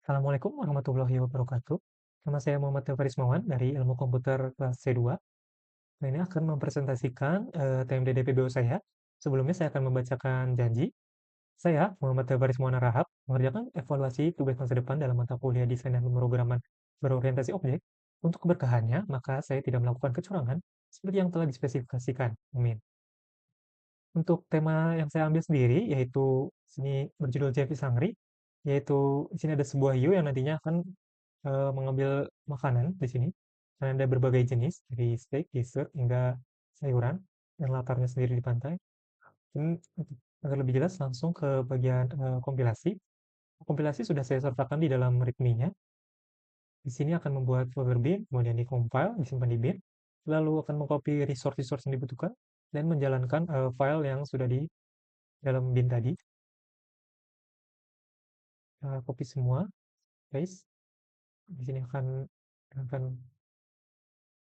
Assalamualaikum warahmatullahi wabarakatuh. Nama saya Muhammad Nova Rismawan dari Ilmu Komputer kelas C2. Nah, ini akan mempresentasikan TMD DPBO saya. Sebelumnya saya akan membacakan janji. Saya, Muhammad Nova Rismawan Rahab, mengerjakan evaluasi tugas masa depan dalam mata kuliah desain dan pemrograman berorientasi objek. Untuk keberkahannya, maka saya tidak melakukan kecurangan seperti yang telah dispesifikasikan. Amin. Untuk tema yang saya ambil sendiri, yaitu sini berjudul Jeffy Sangri, yaitu di sini ada sebuah hiu yang nantinya akan mengambil makanan di sini. Dan ada berbagai jenis, dari steak, dessert, hingga sayuran, yang latarnya sendiri di pantai. Dan untuk agar lebih jelas, langsung ke bagian kompilasi. Kompilasi sudah saya sertakan di dalam readme-nya. Di sini akan membuat folder bin, kemudian di-compile, disimpan di bin, lalu akan mengcopy resource-resource yang dibutuhkan, dan menjalankan file yang sudah di dalam bin tadi. Copy semua, paste. Di sini akan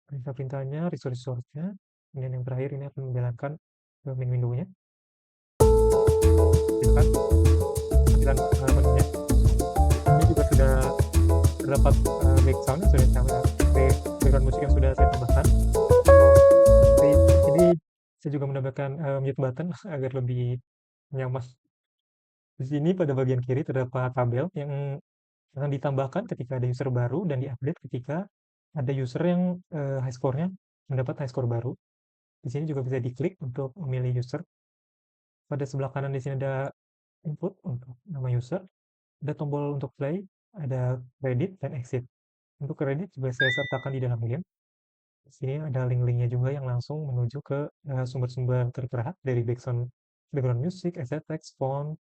perintah-perintahnya, resource-nya, kemudian yang terakhir ini akan menjalankan main window-nya. Silakan tampilan menunya. Ini juga sudah terdapat background yang sudah background musik yang sudah saya tambahkan. Di sini saya juga menambahkan mute button agar lebih nyaman. Di sini pada bagian kiri terdapat tabel yang akan ditambahkan ketika ada user baru dan diupdate ketika ada user yang high score-nya mendapat high score baru. Di sini juga bisa diklik untuk memilih user. Pada sebelah kanan di sini ada input untuk nama user, ada tombol untuk play, ada credit dan exit. Untuk kredit juga saya sertakan di dalam game. Di sini ada link-linknya juga yang langsung menuju ke sumber-sumber tertera dari background music, asset text, font,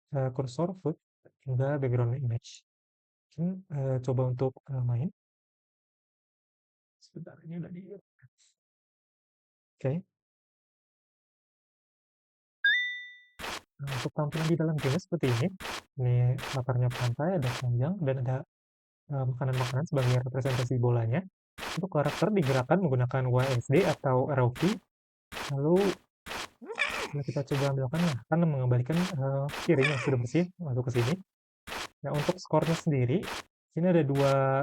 cursor, foot, hingga background image. Mungkin coba untuk main. Sebentar, ini udah di. Oke. Nah, untuk tampilan di dalam game seperti ini. Ini latarnya pantai, ada keranjang, dan ada makanan-makanan sebagai representasi bolanya. Untuk karakter digerakkan menggunakan WSD atau ROV. Lalu bila kita coba ambilkan, nah, akan mengembalikan piring yang sudah bersih masuk ke sini. Nah, untuk skornya sendiri, sini ada dua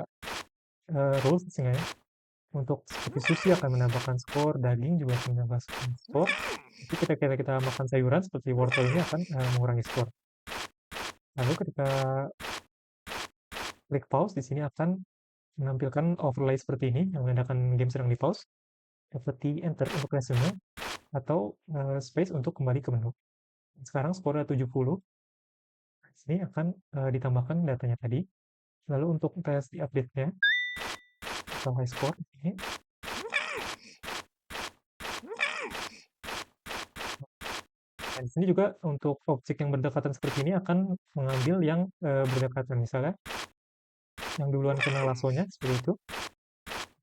rules istilahnya. Untuk seperti sushi akan menambahkan skor, daging juga akan menambahkan skor. Tapi ketika kita makan sayuran seperti wortel ini akan mengurangi skor. Lalu ketika klik pause, di sini akan menampilkan overlay seperti ini yang menandakan game sedang di pause. Seperti enter untuk resume atau space untuk kembali ke menu. Sekarang skornya 70. Di sini akan ditambahkan datanya tadi. Lalu untuk tes di update-nya atau high score ini. Nah, di sini juga untuk objek yang berdekatan seperti ini akan mengambil yang berdekatan. Misalnya yang duluan kena lasonya seperti itu.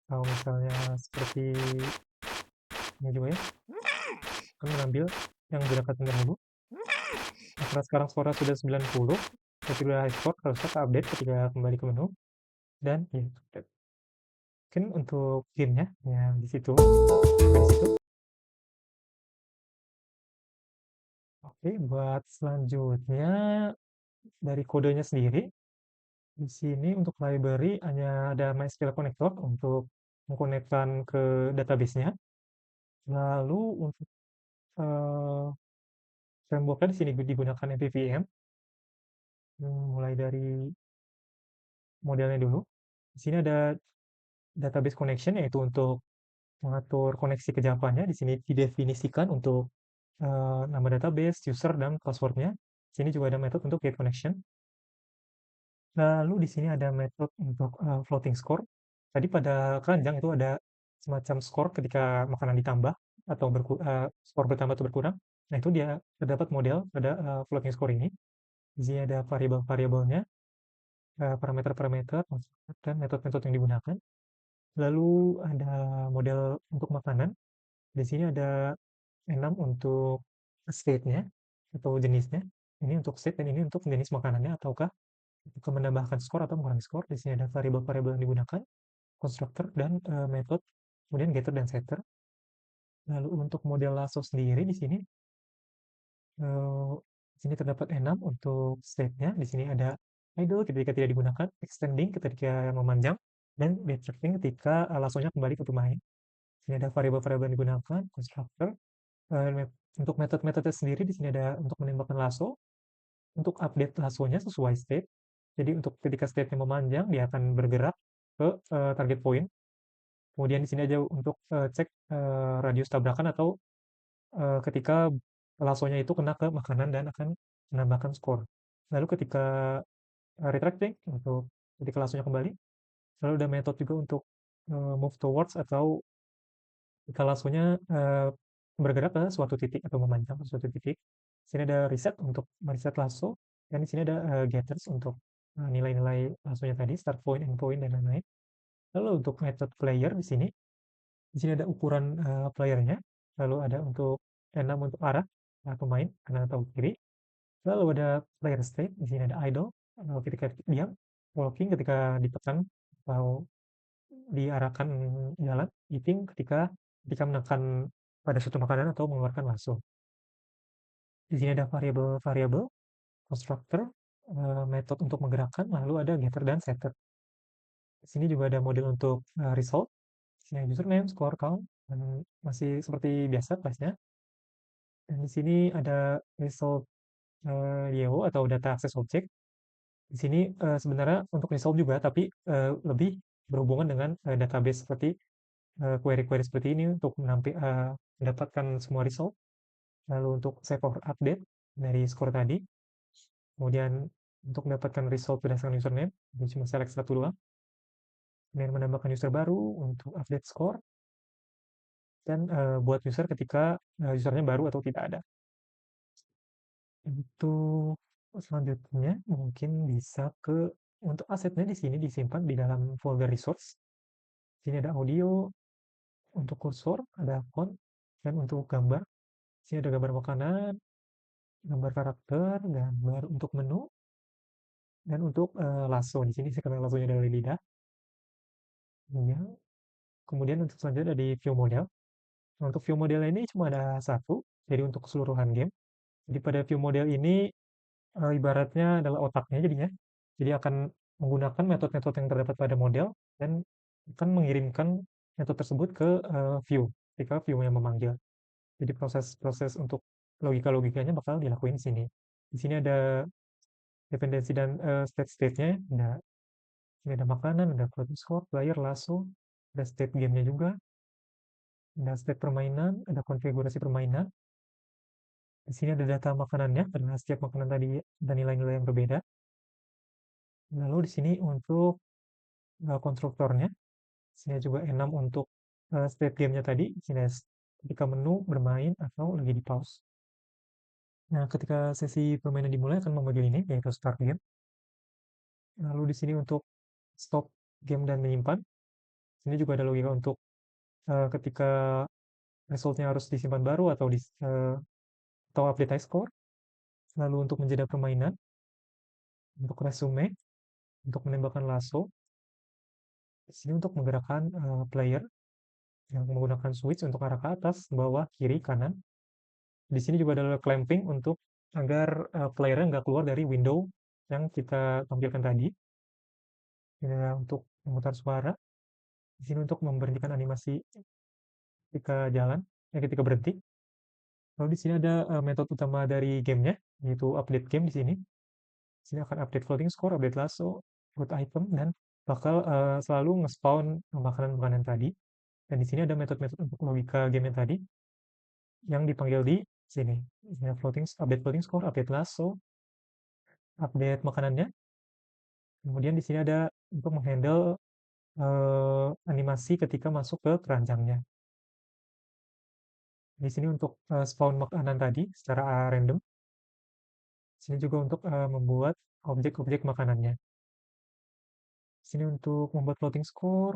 Atau misalnya seperti ini juga ya. Akan mengambil yang berdekatan dahulu. Nah, karena sekarang skornya sudah 90, berarti sudah high score, harusnya ke update ketika kembali ke menu. Dan ya, mungkin untuk gamenya yang di situ, di situ. Oke, buat selanjutnya dari kodenya sendiri, di sini untuk library hanya ada MySQL connector untuk mengkonekkan ke database-nya. Lalu untuk eh, framework-nya di sini digunakan MVVM, mulai dari modelnya dulu. Di sini ada database connection, yaitu untuk mengatur koneksi ke Java-nya. Di sini didefinisikan untuk nama database, user, dan password-nya. Di sini juga ada metode untuk get connection. Lalu di sini ada metode untuk floating score. Tadi pada keranjang itu ada semacam skor ketika makanan ditambah atau skor bertambah atau berkurang. Nah, itu dia terdapat model pada floating score ini. Di sini ada variabel-variabelnya, parameter-parameter, dan metode-metode yang digunakan. Lalu ada model untuk makanan. Di sini ada 6 untuk state-nya atau jenisnya. Ini untuk state dan ini untuk jenis makanannya ataukah menambahkan skor atau mengurangi skor. Di sini ada variabel-variabel yang digunakan, constructor dan method, kemudian getter dan setter. Lalu untuk model lasso sendiri di sini terdapat 6 untuk state-nya. Di sini ada idle ketika tidak digunakan, extending ketika memanjang, dan backtracking ketika lasonya kembali ke pemain. Sini ada variabel-variabel yang digunakan, constructor. Untuk metode-metode sendiri di sini ada untuk menembakkan lasso, untuk update lasonya sesuai state. Jadi untuk ketika state-nya memanjang, dia akan bergerak ke target point. Kemudian di sini aja untuk cek radius tabrakan atau ketika lasonya itu kena ke makanan dan akan menambahkan skor. Lalu ketika retracting untuk ketika lasonya kembali, lalu ada metode juga untuk move towards atau ketika lasonya bergerak ke suatu titik atau memanjang ke suatu titik. Di sini ada reset untuk mereset lasso, dan di sini ada getters untuk nilai-nilai lasonya tadi, start point, end point, dan lain-lain. Lalu untuk metode player di sini ada ukuran playernya, lalu ada untuk enam untuk arah pemain kanan atau kiri. Lalu ada player state, di sini ada idle ketika diam, walking ketika ditekan atau diarahkan jalan, eating ketika ketika menekan pada suatu makanan atau mengeluarkan lasso. Di sini ada variabel-variabel, constructor, metode untuk menggerakkan, lalu ada getter dan setter. Di sini juga ada model untuk result. Di sini ada username, score, count, dan masih seperti biasa kelasnya. Dan di sini ada result YO atau data access object. Di sini sebenarnya untuk result juga, tapi lebih berhubungan dengan database seperti query-query seperti ini untuk mendapatkan semua result. Lalu untuk save or update dari score tadi. Kemudian untuk mendapatkan result berdasarkan username, ini cuma select satu doang. Kemudian menambahkan user baru untuk update score. Dan buat user ketika usernya baru atau tidak ada. Untuk selanjutnya mungkin bisa ke untuk asetnya di sini disimpan di dalam folder resource. Di sini ada audio, untuk kursor ada font, dan untuk gambar. Di sini ada gambar makanan, gambar karakter, gambar untuk menu, dan untuk lasso. Di sini karena lassonya dari lidah. Iya. Kemudian untuk selanjutnya ada di view model. Nah, untuk view model ini cuma ada satu, jadi untuk keseluruhan game. Jadi pada view model ini ibaratnya adalah otaknya jadinya. Jadi akan menggunakan metode-metode yang terdapat pada model dan akan mengirimkan metode tersebut ke view ketika view-nya memanggil. Jadi proses-proses untuk logika-logikanya bakal dilakuin di sini. Di sini ada dependensi dan state-state-nya. Ini ada makanan, ada floating score, player, lasso, ada state gamenya juga, ada state permainan, ada konfigurasi permainan. Di sini ada data makanannya, karena setiap makanan tadi ada nilai-nilai yang berbeda. Lalu di sini untuk konstruktornya, di sini juga enam untuk state gamenya tadi, di sini ketika menu, bermain, atau lagi di pause. Nah, ketika sesi permainan dimulai akan memanggil ini, yaitu start game. Lalu di sini untuk stop game dan menyimpan. Sini juga ada logika untuk ketika resultnya harus disimpan baru atau update high score. Lalu untuk menjeda permainan, untuk resume, untuk menembakkan lasso. Di sini untuk menggerakkan player yang menggunakan switch untuk arah ke atas, bawah, kiri, kanan. Di sini juga ada clamping untuk agar playernya nggak keluar dari window yang kita tampilkan tadi. Ini untuk memutar suara. Di sini untuk memberhentikan animasi ketika jalan, ketika berhenti. Lalu di sini ada metode utama dari gamenya, yaitu update game di sini. Di sini akan update floating score, update lasso, root item, dan bakal selalu nge-spawn makanan-makanan tadi. Dan di sini ada metode-metode untuk logika game yang tadi yang dipanggil di sini. Ini update floating score, update lasso, update makanannya. Kemudian di sini ada untuk menghandle animasi ketika masuk ke keranjangnya. Di sini untuk spawn makanan tadi secara random. Di sini juga untuk membuat objek-objek makanannya. Di sini untuk membuat floating score,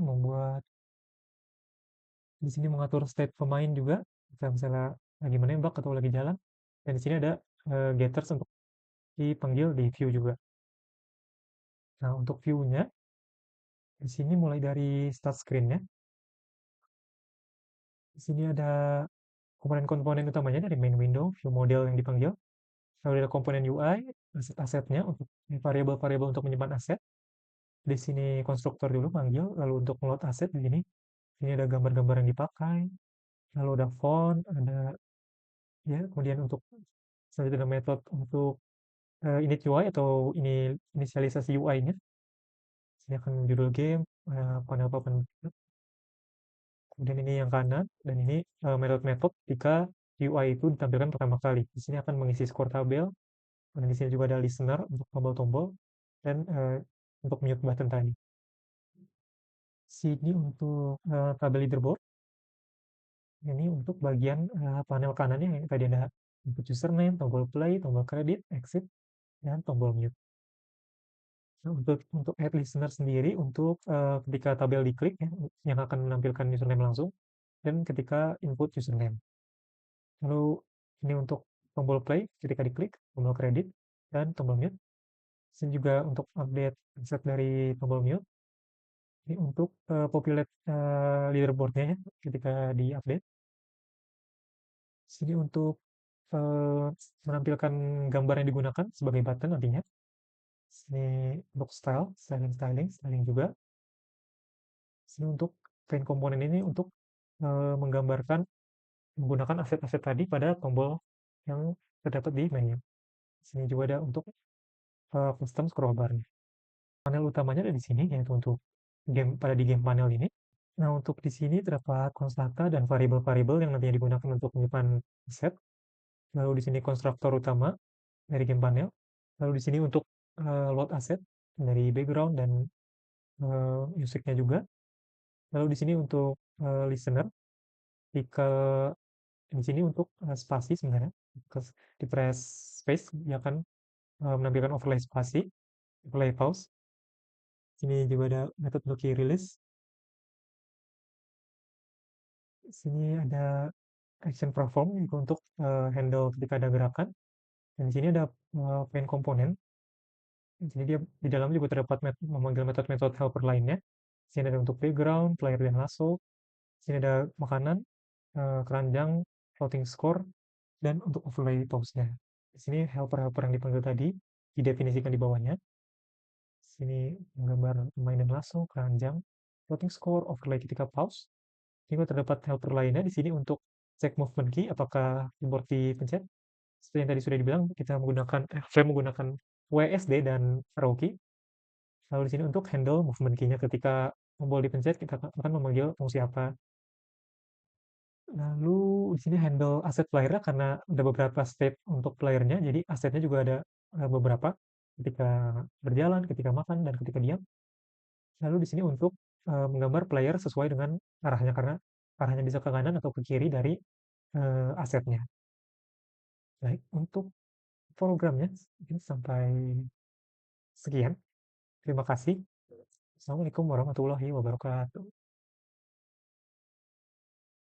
di sini mengatur state pemain juga, jika misalnya lagi menembak atau lagi jalan. Dan di sini ada getters untuk dipanggil di view juga. Nah, untuk view-nya, di sini mulai dari start screen-nya. Di sini ada komponen-komponen utamanya dari main window, view model yang dipanggil. Lalu ada komponen UI, aset-asetnya untuk variabel-variabel untuk menyimpan aset. Di sini konstruktor dulu manggil, lalu untuk load aset di sini, ini ada gambar-gambar yang dipakai, lalu ada font, ada ya, kemudian untuk selanjutnya ada metode untuk init UI atau ini inisialisasi UI-nya. Sini akan judul game, panel papan, kemudian ini yang kanan, dan ini metode-metode ketika UI itu ditampilkan pertama kali. Di sini akan mengisi skor tabel, dan di sini juga ada listener untuk tombol-tombol, dan untuk mute button tadi. Sini untuk tabel leaderboard, ini untuk bagian panel kanannya yang tadi ada input username, tombol play, tombol credit, exit, dan tombol mute. Nah, untuk add listener sendiri untuk ketika tabel diklik ya, yang akan menampilkan username langsung, dan ketika input username. Lalu ini untuk tombol play ketika diklik, tombol credit, dan tombol mute. Sini juga untuk update set dari tombol mute. Ini untuk populate leaderboardnya ya, ketika di-update. Sini untuk menampilkan gambar yang digunakan sebagai button nantinya. Sini untuk styling juga. Sini untuk paint komponen ini untuk menggambarkan menggunakan aset-aset tadi pada tombol yang terdapat di menu. Sini juga ada untuk custom scroll bar-nya. Panel utamanya ada di sini, yaitu untuk game pada di game panel ini. Nah, untuk di sini terdapat konstanta dan variabel-variabel yang nantinya digunakan untuk menyimpan aset. Lalu di sini konstruktor utama dari game panel. Lalu di sini untuk load aset dari background dan musiknya juga. Lalu di sini untuk listener, jika di sini untuk spasi sebenarnya, di press space dia akan menampilkan overlay spasi, overlay pause. Sini juga ada metode untuk key release. Sini ada action perform juga untuk handle ketika ada gerakan. Dan di sini ada paint komponen. Jadi dia di dalam juga terdapat memanggil metode-metode helper lainnya. Sini ada untuk background, player dan lasso. Sini ada makanan, keranjang, floating score, dan untuk overlay pause-nya. Di sini helper-helper yang dipanggil tadi didefinisikan di bawahnya. Sini menggambar pemain dan lasso, keranjang, floating score, overlay ketika pause. Ini terdapat helper lainnya di sini untuk cek movement key apakah keyboard dipencet. Seperti yang tadi sudah dibilang, kita menggunakan saya menggunakan WSD dan arrow key. Lalu di sini untuk handle movement key-nya ketika tombol dipencet kita akan memanggil fungsi apa. Lalu di sini handle aset player karena ada beberapa state untuk playernya, jadi asetnya juga ada beberapa ketika berjalan, ketika makan, dan ketika diam. Lalu di sini untuk menggambar player sesuai dengan arahnya karena arahnya bisa ke kanan atau ke kiri dari asetnya. Baik, untuk programnya mungkin sampai sekian. Terima kasih. Assalamualaikum warahmatullahi wabarakatuh.